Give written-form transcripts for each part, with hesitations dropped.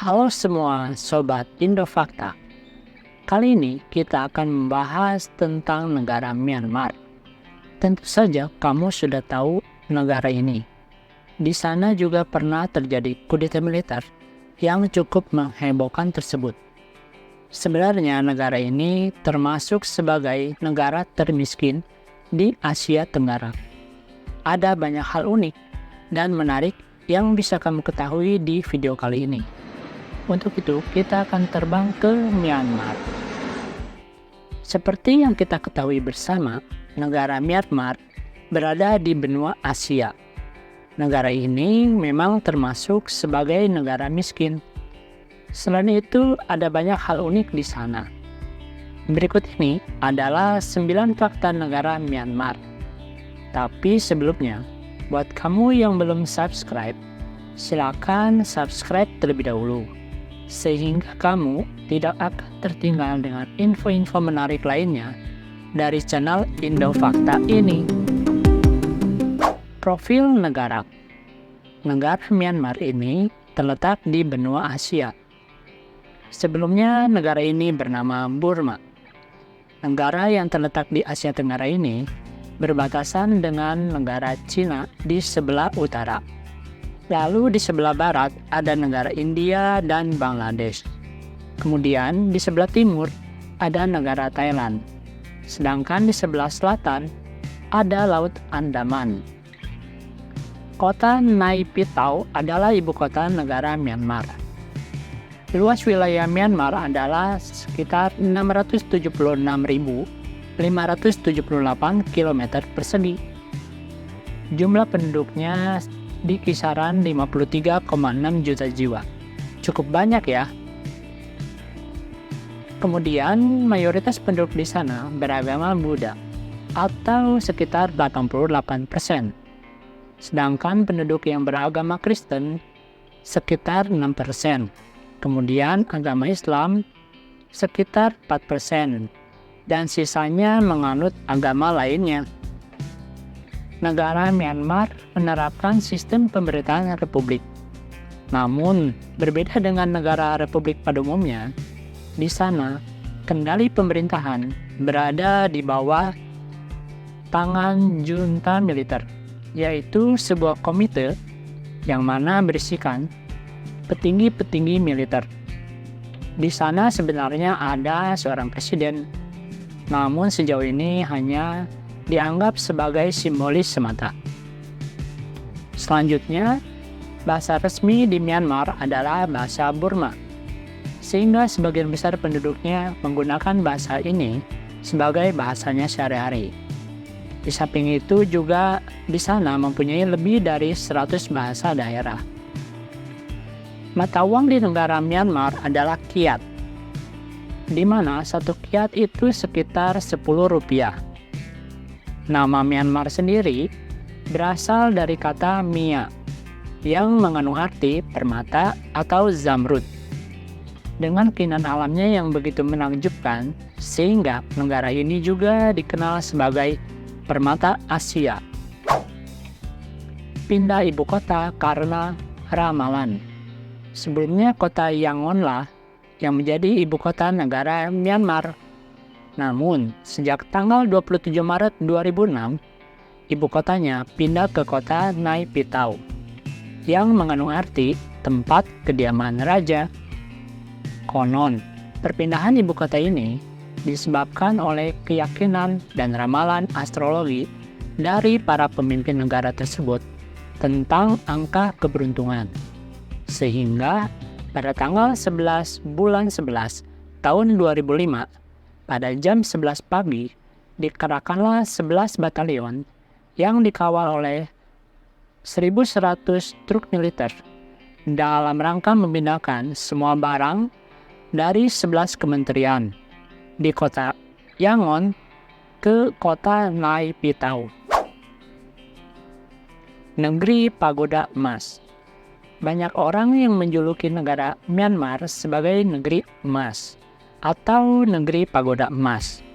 Halo semua Sobat Indofakta. Kali ini kita akan membahas tentang negara Myanmar. Tentu saja kamu sudah tahu negara ini. Di sana juga pernah terjadi kudeta militer yang cukup menghebohkan tersebut. Sebenarnya negara ini termasuk sebagai negara termiskin di Asia Tenggara. Ada banyak hal unik dan menarik yang bisa kamu ketahui di video kali ini. Untuk itu, kita akan terbang ke Myanmar. Seperti yang kita ketahui bersama, negara Myanmar berada di benua Asia. Negara ini memang termasuk sebagai negara miskin. Selain itu, ada banyak hal unik di sana. Berikut ini adalah 9 fakta negara Myanmar. Tapi sebelumnya, buat kamu yang belum subscribe, silakan subscribe terlebih dahulu, sehingga kamu tidak akan tertinggal dengan info-info menarik lainnya dari channel Indofakta ini. Profil negara. Negara Myanmar ini terletak di benua Asia. Sebelumnya negara ini bernama Burma. Negara yang terletak di Asia Tenggara ini berbatasan dengan negara Cina di sebelah utara. Lalu di sebelah barat ada negara India dan Bangladesh. Kemudian di sebelah timur ada negara Thailand. Sedangkan di sebelah selatan ada Laut Andaman. Kota Nay Pyi Taw adalah ibu kota negara Myanmar. Luas wilayah Myanmar adalah sekitar 676.578 km persegi. Jumlah penduduknya di kisaran 53,6 juta jiwa. Cukup banyak ya. Kemudian mayoritas penduduk di sana beragama Buddha atau sekitar 88%. Sedangkan penduduk yang beragama Kristen sekitar 6%. Kemudian agama Islam sekitar 4%. Dan sisanya menganut agama lainnya. Negara Myanmar menerapkan sistem pemerintahan republik. Namun, berbeda dengan negara republik pada umumnya, di sana kendali pemerintahan berada di bawah tangan junta militer, yaitu sebuah komite yang mana berisikan petinggi-petinggi militer. Di sana sebenarnya ada seorang presiden, namun sejauh ini hanya dianggap sebagai simbolis semata. Selanjutnya, bahasa resmi di Myanmar adalah bahasa Burma, sehingga sebagian besar penduduknya menggunakan bahasa ini sebagai bahasanya sehari-hari. Di samping itu juga di sana mempunyai lebih dari 100 bahasa daerah. Mata uang di negara Myanmar adalah kyat, di mana satu kyat itu sekitar 10 rupiah. Nama Myanmar sendiri berasal dari kata Mya yang mengandung arti permata atau zamrud. Dengan keindahan alamnya yang begitu menakjubkan, sehingga negara ini juga dikenal sebagai permata Asia. Pindah ibu kota karena ramalan. Sebelumnya kota Yangon lah yang menjadi ibu kota negara Myanmar. Namun, sejak tanggal 27 Maret 2006, ibu kotanya pindah ke kota Nay Pyi Taw, yang mengandung arti tempat kediaman raja. Konon, perpindahan ibu kota ini disebabkan oleh keyakinan dan ramalan astrologi dari para pemimpin negara tersebut tentang angka keberuntungan. Sehingga pada tanggal 11 bulan 11 tahun 2005, pada jam 11 pagi, dikerahkanlah 11 batalion yang dikawal oleh 1.100 truk militer dalam rangka memindahkan semua barang dari 11 kementerian di kota Yangon ke kota Nay Pyi Taw. Negeri Pagoda Emas. Banyak orang yang menjuluki negara Myanmar sebagai negeri emas atau negeri pagoda emas.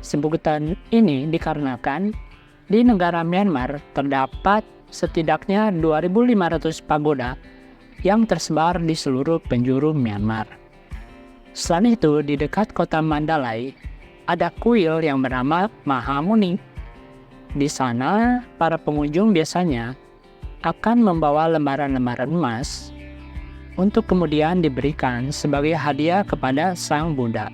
Sebutan ini dikarenakan di negara Myanmar terdapat setidaknya 2.500 pagoda yang tersebar di seluruh penjuru Myanmar. Selain itu, di dekat kota Mandalay, ada kuil yang bernama Mahamuni. Di sana, para pengunjung biasanya akan membawa lembaran-lembaran emas untuk kemudian diberikan sebagai hadiah kepada Sang Buddha.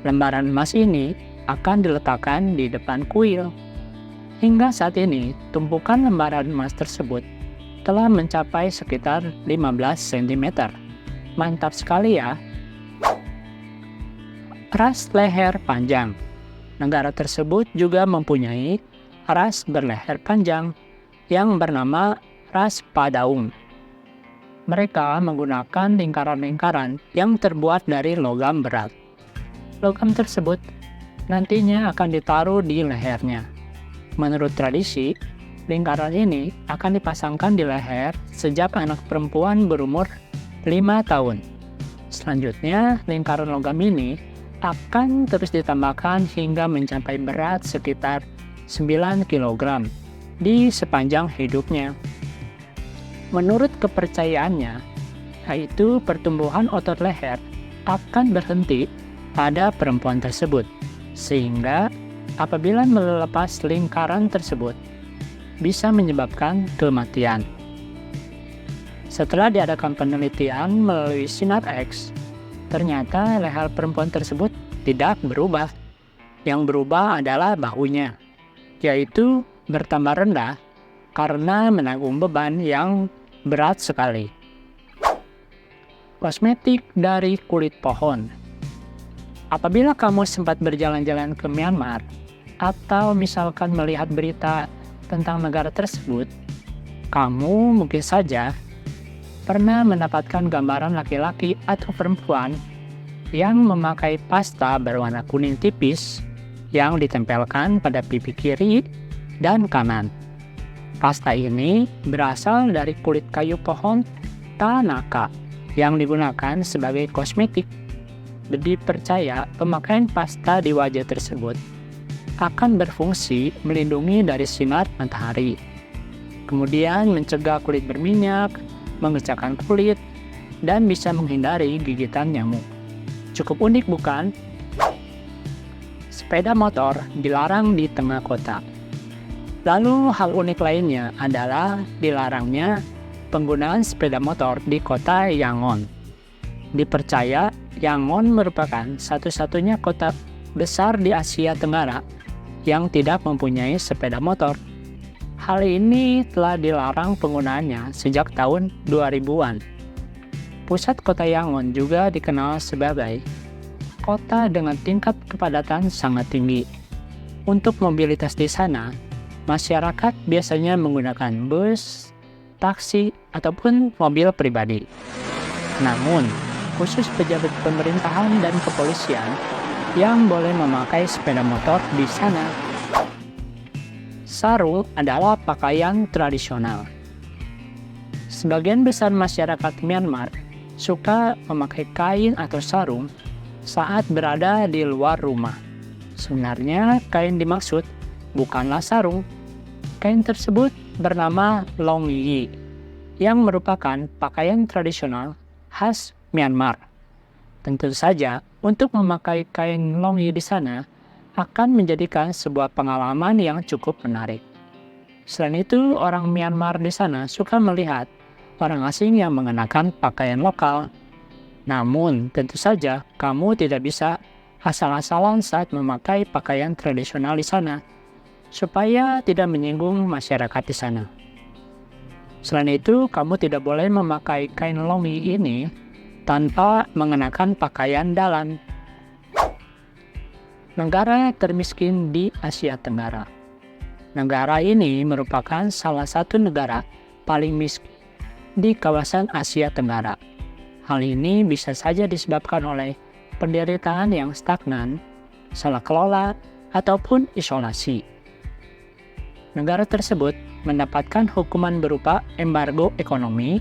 Lembaran emas ini akan diletakkan di depan kuil. Hingga saat ini, tumpukan lembaran emas tersebut telah mencapai sekitar 15 cm. Mantap sekali ya. Ras leher panjang. Negara tersebut juga mempunyai ras berleher panjang yang bernama ras Padaung. Mereka menggunakan lingkaran-lingkaran yang terbuat dari logam berat. Logam tersebut nantinya akan ditaruh di lehernya. Menurut tradisi, lingkaran ini akan dipasangkan di leher sejak anak perempuan berumur 5 tahun. Selanjutnya, lingkaran logam ini akan terus ditambahkan hingga mencapai berat sekitar 9 kg di sepanjang hidupnya. Menurut kepercayaannya, yaitu pertumbuhan otot leher akan berhenti pada perempuan tersebut, sehingga apabila melepas lingkaran tersebut bisa menyebabkan kematian. Setelah diadakan penelitian melalui sinar X, ternyata leher perempuan tersebut tidak berubah. Yang berubah adalah bahunya, yaitu bertambah rendah karena menanggung beban yang berat sekali. Kosmetik dari kulit pohon. Apabila kamu sempat berjalan-jalan ke Myanmar, atau misalkan melihat berita tentang negara tersebut, kamu mungkin saja pernah mendapatkan gambaran laki-laki atau perempuan yang memakai pasta berwarna kuning tipis yang ditempelkan pada pipi kiri dan kanan. Pasta ini berasal dari kulit kayu pohon Tanaka yang digunakan sebagai kosmetik. Dipercaya pemakaian pasta di wajah tersebut akan berfungsi melindungi dari sinar matahari, kemudian mencegah kulit berminyak, mengecakan kulit, dan bisa menghindari gigitan nyamuk. Cukup unik bukan? Sepeda motor dilarang di tengah kota. Lalu hal unik lainnya adalah dilarangnya penggunaan sepeda motor di kota Yangon. Dipercaya Yangon merupakan satu-satunya kota besar di Asia Tenggara yang tidak mempunyai sepeda motor. Hal ini telah dilarang penggunaannya sejak tahun 2000-an. Pusat kota Yangon juga dikenal sebagai kota dengan tingkat kepadatan sangat tinggi. Untuk mobilitas di sana, masyarakat biasanya menggunakan bus, taksi, ataupun mobil pribadi. Namun, khusus pejabat pemerintahan dan kepolisian yang boleh memakai sepeda motor di sana. Sarung adalah pakaian tradisional. Sebagian besar masyarakat Myanmar suka memakai kain atau sarung saat berada di luar rumah. Sebenarnya kain dimaksud bukanlah sarung. Kain tersebut bernama longyi, yang merupakan pakaian tradisional khas Myanmar. Tentu saja, untuk memakai kain longyi di sana akan menjadikan sebuah pengalaman yang cukup menarik. Selain itu, orang Myanmar di sana suka melihat orang asing yang mengenakan pakaian lokal. Namun, tentu saja kamu tidak bisa asal-asalan saat memakai pakaian tradisional di sana, supaya tidak menyinggung masyarakat di sana. Selain itu, kamu tidak boleh memakai kain longyi ini tanpa mengenakan pakaian dalam. Negara termiskin di Asia Tenggara. Negara ini merupakan salah satu negara paling miskin di kawasan Asia Tenggara. Hal ini bisa saja disebabkan oleh penderitaan yang stagnan, salah kelola, ataupun isolasi. Negara tersebut mendapatkan hukuman berupa embargo ekonomi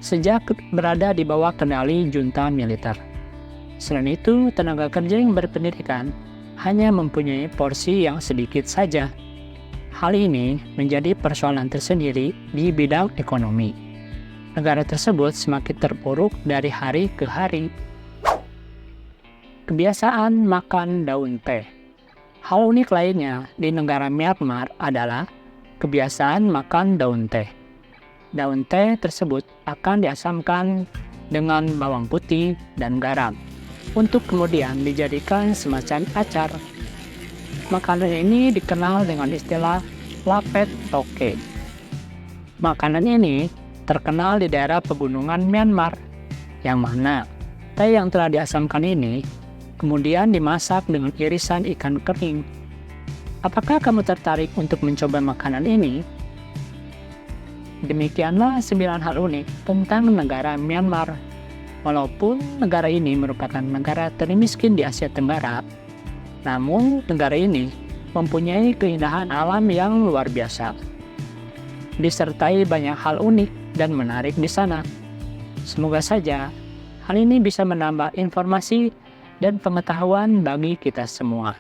sejak berada di bawah kendali junta militer. Selain itu, tenaga kerja yang berpendidikan hanya mempunyai porsi yang sedikit saja. Hal ini menjadi persoalan tersendiri di bidang ekonomi. negara tersebut semakin terpuruk dari hari ke hari. Kebiasaan makan daun teh. Hal unik lainnya di negara Myanmar adalah kebiasaan makan daun teh. Daun teh tersebut akan diasamkan dengan bawang putih dan garam untuk kemudian dijadikan semacam acar. Makanan ini dikenal dengan istilah lapet toke. Makanan ini terkenal di daerah pegunungan Myanmar, yang mana teh yang telah diasamkan ini kemudian dimasak dengan irisan ikan kering. Apakah kamu tertarik untuk mencoba makanan ini? Demikianlah 9 hal unik tentang negara Myanmar. Walaupun negara ini merupakan negara termiskin di Asia Tenggara, namun negara ini mempunyai keindahan alam yang luar biasa, disertai banyak hal unik dan menarik di sana. Semoga saja hal ini bisa menambah informasi dan pengetahuan bagi kita semua.